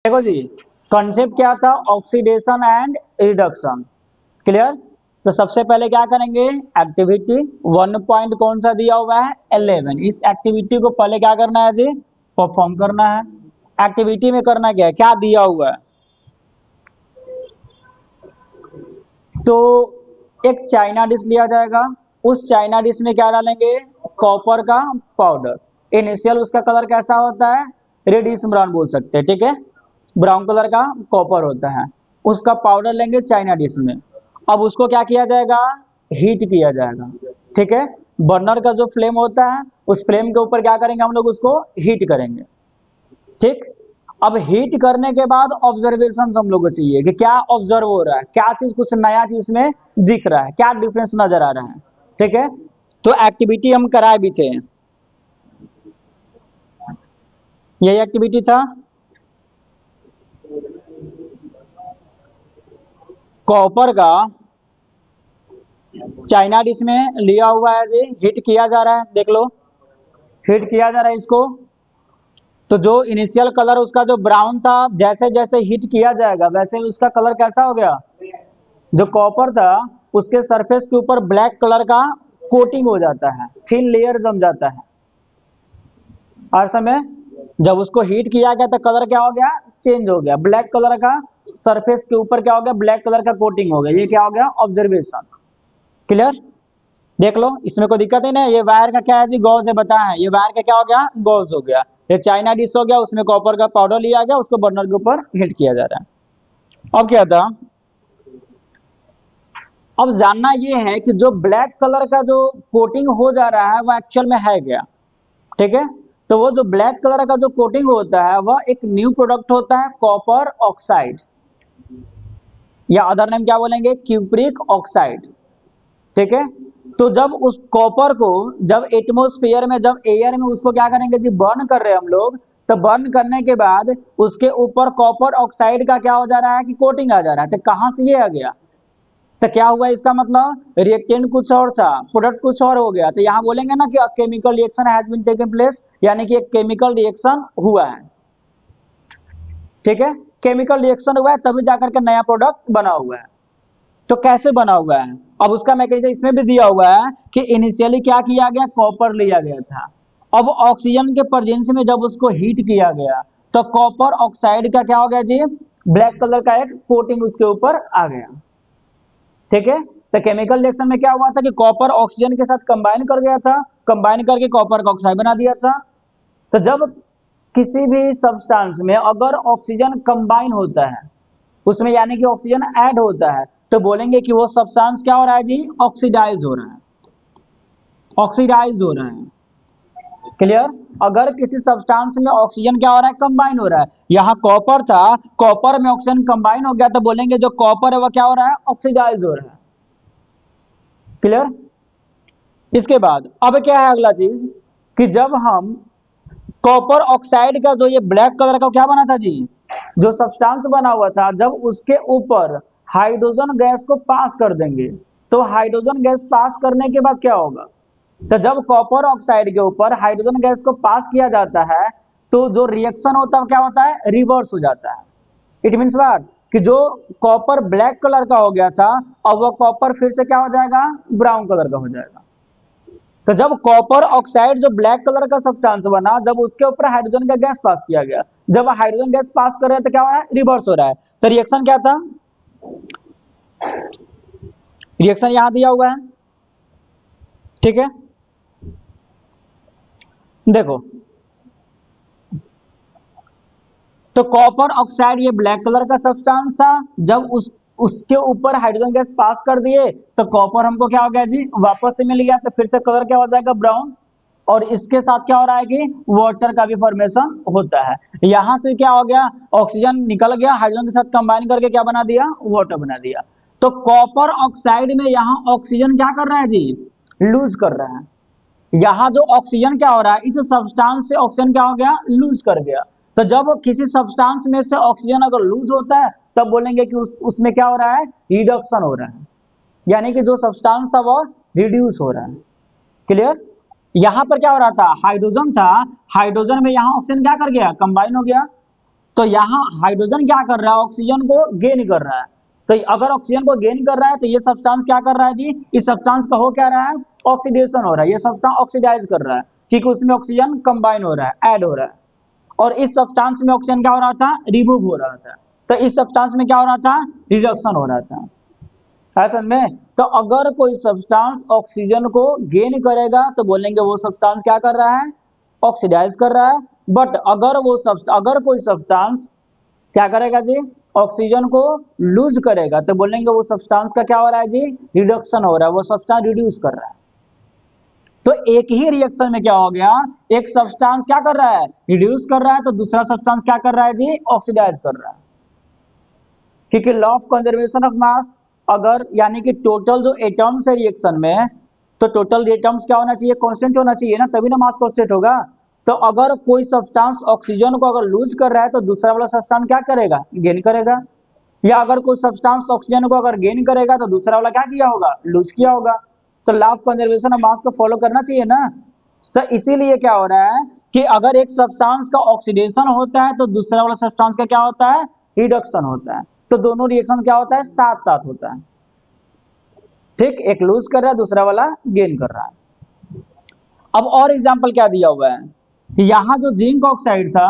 देखो जी, कॉन्सेप्ट क्या था, ऑक्सीडेशन एंड रिडक्शन। क्लियर। तो सबसे पहले क्या करेंगे, एक्टिविटी 1 पॉइंट कौन सा दिया हुआ है 11, इस एक्टिविटी को पहले क्या करना है जी, परफॉर्म करना है। एक्टिविटी में करना क्या है, क्या दिया हुआ है, तो एक चाइना डिश लिया जाएगा, उस चाइना डिश में क्या डालेंगे, कॉपर का पाउडर। इनिशियल उसका कलर कैसा होता है, रेडिश ब्राउन बोल सकते हैं, ठीक है, ब्राउन कलर का कॉपर होता है। उसका पाउडर लेंगे चाइना डिश में। अब उसको क्या किया जाएगा, हीट किया जाएगा, ठीक है। बर्नर का जो फ्लेम होता है, उस फ्लेम के ऊपर क्या करेंगे हम लोग, उसको हीट करेंगे, ठीक। अब हीट करने के बाद ऑब्जर्वेशन हम लोग को चाहिए कि क्या ऑब्जर्व हो रहा है, क्या चीज, कुछ नया चीज में दिख रहा है, क्या डिफरेंस नजर आ रहा है, ठीक है। तो एक्टिविटी हम कराए भी थे, यही एक्टिविटी था। कॉपर का चाइना डिश में लिया हुआ है जी, हीट किया जा रहा है, देख लो, हीट किया जा रहा है इसको। तो जो इनिशियल कलर उसका जो ब्राउन था, जैसे जैसे हीट किया जाएगा वैसे उसका कलर कैसा हो गया, जो कॉपर था उसके सरफेस के ऊपर ब्लैक कलर का कोटिंग हो जाता है, थिन लेयर जम जाता है। हर समय जब उसको हीट किया गया तो कलर क्या हो गया, चेंज हो गया, ब्लैक कलर का सरफेस के ऊपर क्या हो गया, ब्लैक कलर का कोटिंग हो गया, ये क्या हो गया, ऑब्जर्वेशन। क्लियर। देख लो, इसमें कोई दिक्कत नहीं ना। ये वायर का क्या है जी, गॉज है, बताया है, ये वायर का क्या हो गया, गॉज हो गया। ये चाइना डिश हो गया, उसमें कॉपर का पाउडर लिया गया, उसको बर्नर के ऊपर हीट किया जा रहा है। अब क्या था, अब जानना ये है कि जो ब्लैक कलर का जो कोटिंग हो जा रहा है वो एक्चुअल में है क्या, ठीक है। तो वो जो ब्लैक कलर का जो कोटिंग होता है वह एक न्यू प्रोडक्ट होता है, कॉपर ऑक्साइड, या अदर नेम क्या बोलेंगे, क्यूप्रिक ऑक्साइड, ठीक है। तो जब उस कॉपर को, जब एटमॉस्फेयर में, जब एयर में उसको क्या करेंगे जी, बर्न कर रहे हैं हम लोग, तो बर्न करने के बाद उसके ऊपर कॉपर ऑक्साइड का क्या हो जा रहा है कि कोटिंग आ जा रहा है। तो कहां से ये आ गया, तो क्या हुआ, इसका मतलब रिएक्टेंट कुछ और था, प्रोडक्ट कुछ और हो गया। तो यहां बोलेंगे ना कि a chemical reaction has been taken place, यानी कि एक केमिकल रिएक्शन हुआ है, ठीक है। केमिकल रिएक्शन हुआ है तभी जाकर के नया प्रोडक्ट बना हुआ है। तो कैसे बना हुआ है, अब उसका मैकेनिज्म इसमें भी दिया हुआ है कि इनिशियली क्या किया गया, कॉपर लिया गया था। अब ऑक्सीजन के प्रेजेंस में जब उसको हीट किया गया तो कॉपर ऑक्साइड का क्या हो गया जी, ब्लैक कलर का एक कोटिंग उसके ऊपर आ गया, ठीक है। तो केमिकल रिएक्शन में क्या हुआ था कि कॉपर ऑक्सीजन के साथ कंबाइन कर गया था, कंबाइन करके कॉपर का ऑक्साइड बना दिया था। तो जब किसी भी सब्सटेंस में अगर ऑक्सीजन कंबाइन होता है उसमें, यानी कि ऑक्सीजन ऐड होता है, तो बोलेंगे कि वो सब्सटेंस क्या हो रहा है जी, ऑक्सीडाइज हो रहा है, ऑक्सीडाइज हो रहा है। क्लियर। अगर किसी सब्सटेंस में ऑक्सीजन क्या हो रहा है, कंबाइन हो रहा है, यहाँ कॉपर था, कॉपर में ऑक्सीजन कंबाइन हो गया, तो बोलेंगे जो कॉपर है वो क्या हो रहा है, ऑक्सीडाइज हो रहा है। क्लियर। इसके बाद अब क्या है अगला चीज, कि जब हम कॉपर ऑक्साइड का जो ये ब्लैक कलर का क्या बना था जी, जो सब्सटेंस बना हुआ था, जब उसके ऊपर हाइड्रोजन गैस को पास कर देंगे, तो हाइड्रोजन गैस पास करने के बाद क्या होगा, तो जब कॉपर ऑक्साइड के ऊपर हाइड्रोजन गैस को पास किया जाता है तो जो रिएक्शन होता है क्या होता है, रिवर्स हो जाता है। इट मीन्स व्हाट, कि जो कॉपर ब्लैक कलर का हो गया था, अब वो कॉपर फिर से क्या हो जाएगा, ब्राउन कलर का हो जाएगा। तो जब कॉपर ऑक्साइड जो ब्लैक कलर का सब्सटेंस बना, जब उसके ऊपर हाइड्रोजन का गैस पास किया गया, जब हाइड्रोजन गैस पास कर रहे हैं तो क्या हो रहा है, रिवर्स हो रहा है। तो रिएक्शन क्या था, रिएक्शन यहां दिया हुआ है, ठीक है। देखो, तो कॉपर ऑक्साइड ये ब्लैक कलर का सब्सटेंस था, जब उसके ऊपर हाइड्रोजन गैस पास कर दिए तो कॉपर हमको क्या हो गया जी, वापस से मिल गया, तो फिर से कलर क्या हो जाएगा, ब्राउन। और इसके साथ क्या हो रहा है कि वाटर का भी फॉर्मेशन होता है। यहां से क्या हो गया, ऑक्सीजन निकल गया, हाइड्रोजन के साथ कंबाइन करके क्या बना दिया, वाटर बना दिया। तो कॉपर ऑक्साइड में यहां ऑक्सीजन क्या कर रहा है जी, लूज कर रहा है। यहाँ जो ऑक्सीजन क्या हो रहा है, इस सब्सटेंस से ऑक्सीजन क्या हो गया, लूज कर गया। तो जब किसी सब्सटेंस में से ऑक्सीजन अगर लूज होता है तब बोलेंगे कि उसमें क्या हो रहा है, रिडक्शन हो रहा है, यानी कि जो सब्सटेंस था वो रिड्यूस हो रहा है। क्लियर। यहां पर क्या हो रहा था, हाइड्रोजन था, हाइड्रोजन में यहां ऑक्सीजन क्या कर गया, कंबाइन हो गया, तो यहाँ हाइड्रोजन क्या कर रहा है, ऑक्सीजन को गेन कर रहा है। तो अगर ऑक्सीजन को गेन कर रहा है तो ये सब्सटेंस क्या कर रहा है जी, इस सब्सटेंस का हो क्या रहा है, ऑक्सीडेशन हो रहा है। ये सब्सटेंस ऑक्सीडाइज कर रहा है क्योंकि उसमें ऑक्सीजन कंबाइन हो रहा है, ऐड हो रहा है। और इस सब्सटेंस में ऑक्सीजन क्या हो रहा था, रिमूव हो रहा था। तो इस सब्सटेंस में क्या हो रहा था, रिडक्शन हो रहा था। है समझ में? तो अगर कोई सब्सटेंस ऑक्सीजन को गेन करेगा तो बोलेंगे वो सब्सटेंस क्या कर रहा है, ऑक्सीडाइज कर रहा है। बट अगर कोई सब्सटेंस क्या करेगा जी, ऑक्सीजन को लूज करेगा तो बोलेंगे वो सब्सटेंस का क्या हो रहा है जी, रिडक्शन हो रहा है, वो सब्सटेंस रिड्यूस कर रहा है। तो एक ही रिएक्शन में क्या हो गया, एक सब्सटेंस क्या कर रहा है, रिड्यूस कर रहा है, तो दूसरा सब्सटेंस क्या कर रहा है जी, ऑक्सीडाइज कर रहा है। क्योंकि law of conservation of mass, अगर यानी कि टोटल जो एटम्स है रिएक्शन में, तो टोटल एटम्स क्या होना चाहिए, कांस्टेंट होना चाहिए ना, तभी ना मास कांस्टेंट होगा। तो अगर कोई सब्सटेंस ऑक्सीजन को अगर लूज कर रहा है तो दूसरा वाला सब्सटेंस क्या करेगा, गेन करेगा। या अगर कोई सब्सटेंस ऑक्सीजन को अगर गेन करेगा तो दूसरा वाला क्या किया होगा, लूज किया होगा। तो law of conservation of mass को फॉलो करना चाहिए ना। तो इसीलिए क्या हो रहा है कि अगर एक सब्सटेंस का ऑक्सीडेशन होता है तो दूसरा वाला सब्सटेंस का क्या होता है, रिडक्शन होता है। तो दोनों रिएक्शन क्या होता है, साथ साथ होता है। ठीक, एक लूज कर रहा है, दूसरा वाला गेन कर रहा है। अब और एग्जांपल क्या दिया हुआ है, यहां जो जिंक ऑक्साइड था,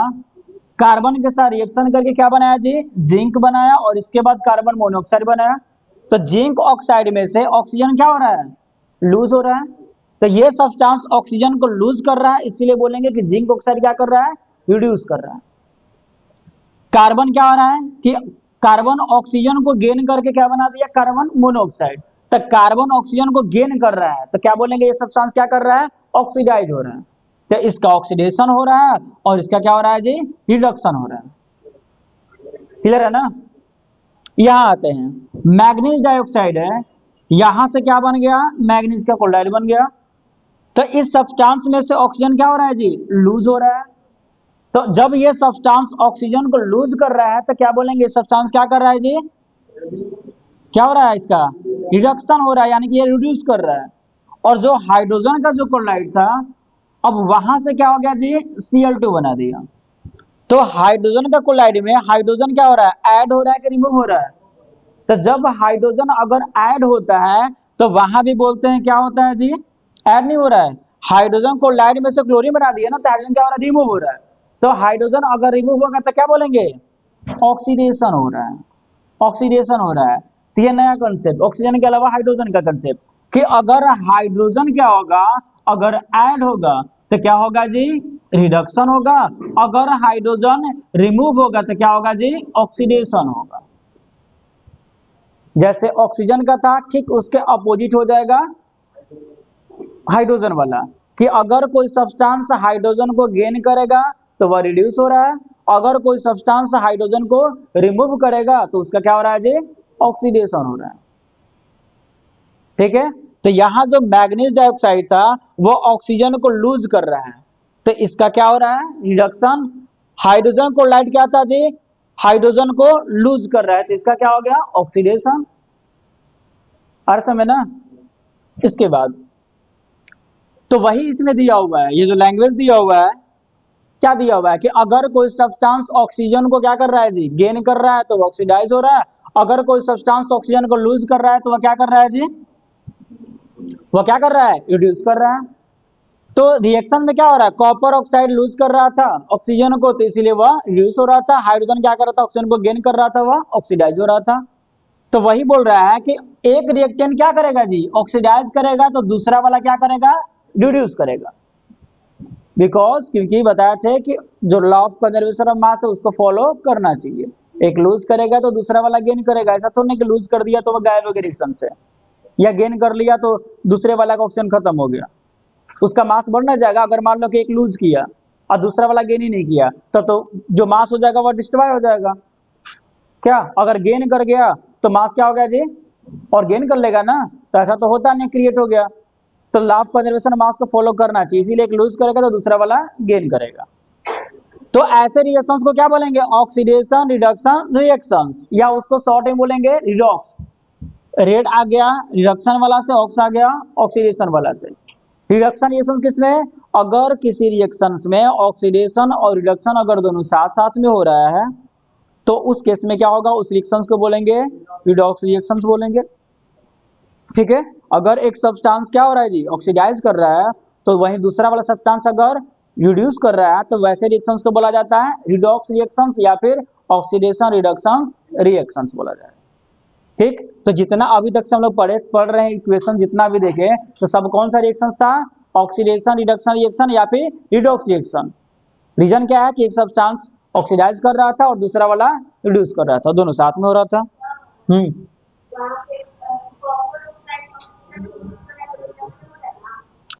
कार्बन के साथ रिएक्शन करके क्या बनाया जी, जिंक बनाया, और इसके बाद कार्बन मोनोऑक्साइड बनाया। तो जिंक ऑक्साइड में से ऑक्सीजन क्या हो रहा है, लूज हो रहा है। तो ये सब्सटेंस ऑक्सीजन को लूज कर रहा है, इसीलिए बोलेंगे कि जिंक ऑक्साइड क्या कर रहा है, रिड्यूस कर रहा है। कार्बन क्या हो रहा है कि कार्बन ऑक्सीजन को गेन करके क्या बना दिया, कार्बन मोनोऑक्साइड। तो कार्बन ऑक्सीजन को गेन कर रहा है तो क्या बोलेंगे, ये सब्सटेंस क्या कर रहा है, ऑक्सीडाइज हो रहा है। तो इसका ऑक्सीडेशन हो रहा है और इसका क्या हो रहा है जी, रिडक्शन हो रहा है। क्लियर है ना। यहां आते हैं, मैग्नीज डाइऑक्साइड है, यहां से क्या बन गया, मैग्नीज का क्लोराइड बन गया। तो इस सब्सटेंस में से ऑक्सीजन क्या हो रहा है जी, लूज हो रहा है। तो जब ये सब्सटेंस ऑक्सीजन को लूज कर रहा है तो क्या बोलेंगे, सब्सटेंस क्या कर रहा है जी, क्या हो रहा है, इसका रिडक्शन हो रहा है, यानी कि ये रिड्यूस कर रहा है। और जो हाइड्रोजन का जो क्लोराइड था, अब वहां से क्या हो गया जी, Cl2 बना दिया। तो हाइड्रोजन का क्लोराइड में हाइड्रोजन क्या हो रहा है, ऐड हो रहा है कि रिमूव हो रहा है। तो जब हाइड्रोजन अगर ऐड होता है तो वहां भी बोलते हैं क्या होता है जी, ऐड नहीं हो रहा है। हाइड्रोजन को क्लोराइड में से क्लोरीन बना दिया ना, तो हाइड्रोजन क्या हो रहा है, रिमूव हो रहा है। तो हाइड्रोजन अगर रिमूव होगा तो क्या बोलेंगे, ऑक्सीडेशन हो रहा है, ऑक्सीडेशन हो रहा है। तो ये नया कंसेप्ट, ऑक्सीजन के अलावा हाइड्रोजन का कंसेप्ट, कि अगर हाइड्रोजन क्या होगा, अगर ऐड होगा तो क्या होगा जी, रिडक्शन होगा। अगर हाइड्रोजन रिमूव होगा तो क्या होगा जी, ऑक्सीडेशन होगा। जैसे ऑक्सीजन का था ठीक उसके अपोजिट हो जाएगा हाइड्रोजन वाला, कि अगर कोई सब्सटेंस हाइड्रोजन को गेन करेगा तो वह रिड्यूस हो रहा है, अगर कोई सब्सटेंस हाइड्रोजन को रिमूव करेगा तो उसका क्या हो रहा है जी, ऑक्सीडेशन हो रहा है। ठीक है। तो यहां जो मैग्नीज डाइऑक्साइड था वो ऑक्सीजन को लूज कर रहा है, तो इसका क्या हो रहा है, रिडक्शन। हाइड्रोजन क्लोराइड क्या था जी, हाइड्रोजन को लूज कर रहा है, तो इसका क्या हो गया, ऑक्सीडेशन। अर्थ में ना। इसके बाद तो वही इसमें दिया हुआ है, ये जो लैंग्वेज दिया हुआ है, क्या दिया हुआ है कि अगर कोई सब्सटेंस ऑक्सीजन को क्या कर रहा है जी, गेन कर रहा है तो वो ऑक्सीडाइज हो रहा है। अगर कोई सब्सटेंस ऑक्सीजन को लूज कर रहा है तो वह क्या कर रहा है जी, वह क्या कर रहा है, रिड्यूस कर रहा है। तो रिएक्शन में क्या हो रहा है, कॉपर ऑक्साइड लूज कर रहा था ऑक्सीजन को, तो इसीलिए वह रिड्यूस हो रहा था। हाइड्रोजन क्या कर रहा था, ऑक्सीजन को गेन कर रहा था, वह ऑक्सीडाइज हो रहा था। तो वही बोल रहा है कि एक रिएक्टेंट क्या करेगा जी, ऑक्सीडाइज करेगा, तो दूसरा वाला क्या करेगा, रिड्यूस करेगा। बिकॉज क्योंकि बताया थे कि जो law of conservation of mass है उसको फॉलो करना चाहिए। एक लूज करेगा तो दूसरा वाला गेन करेगा, ऐसा तो नहीं कि लूज कर दिया तो वह गायब हो गया रिएक्शन से, या गेन कर लिया तो दूसरे वाला का ऑक्सीजन खत्म हो गया, उसका मास बढ़ना जाएगा। अगर मान लो कि एक लूज किया और दूसरा वाला गेन ही नहीं किया तो जो मास हो जाएगा वह डिस्ट्रॉय हो जाएगा। क्या, अगर गेन कर गया तो मास क्या हो गया जी, और गेन कर लेगा ना, तो ऐसा तो होता नहीं, क्रिएट हो गया। तो लॉ ऑफ कंजर्वेशन मास को फॉलो करना चाहिए, इसीलिए एक लूज करेगा तो दूसरा वाला गेन करेगा। तो ऐसे रिएक्शंस को क्या बोलेंगे, ऑक्सीडेशन रिडक्शन रिएक्शंस, या उसको शॉर्ट में बोलेंगे रिडॉक्स। रेड आ गया रिडक्शन वाला से, ऑक्स आ गया ऑक्सीडेशन वाला से। रिडक्शन रिएक्शन किसमें, अगर किसी रिएक्शंस में ऑक्सीडेशन और रिडक्शन अगर दोनों साथ साथ में हो रहा है तो उस केस में क्या होगा, उस रिएक्शंस को बोलेंगे रिडॉक्स रिएक्शंस बोलेंगे। ठीक है, अगर एक सब्सटेंस क्या हो रहा है जी, ऑक्सीडाइज कर रहा है, तो वहीं दूसरा वाला सब्सटेंस अगर रिड्यूस कर रहा है तो वैसे रिएक्शंस को बोला जाता है रिडॉक्स रिएक्शंस या फिर ऑक्सीडेशन रिडक्शंस रिएक्शंस बोला जाए। ठीक, तो जितना अभी तक से हम लोग पढ़ रहे हैं इक्वेशन जितना भी देखे, तो सब कौन सा रिएक्शंस था, ऑक्सीडेशन रिडक्शन रिएक्शन या फिर रिडॉक्स रिएक्शन। रीजन क्या है कि एक सब्सटेंस ऑक्सीडाइज कर रहा था और दूसरा वाला रिड्यूस कर रहा था, दोनों साथ में हो रहा था।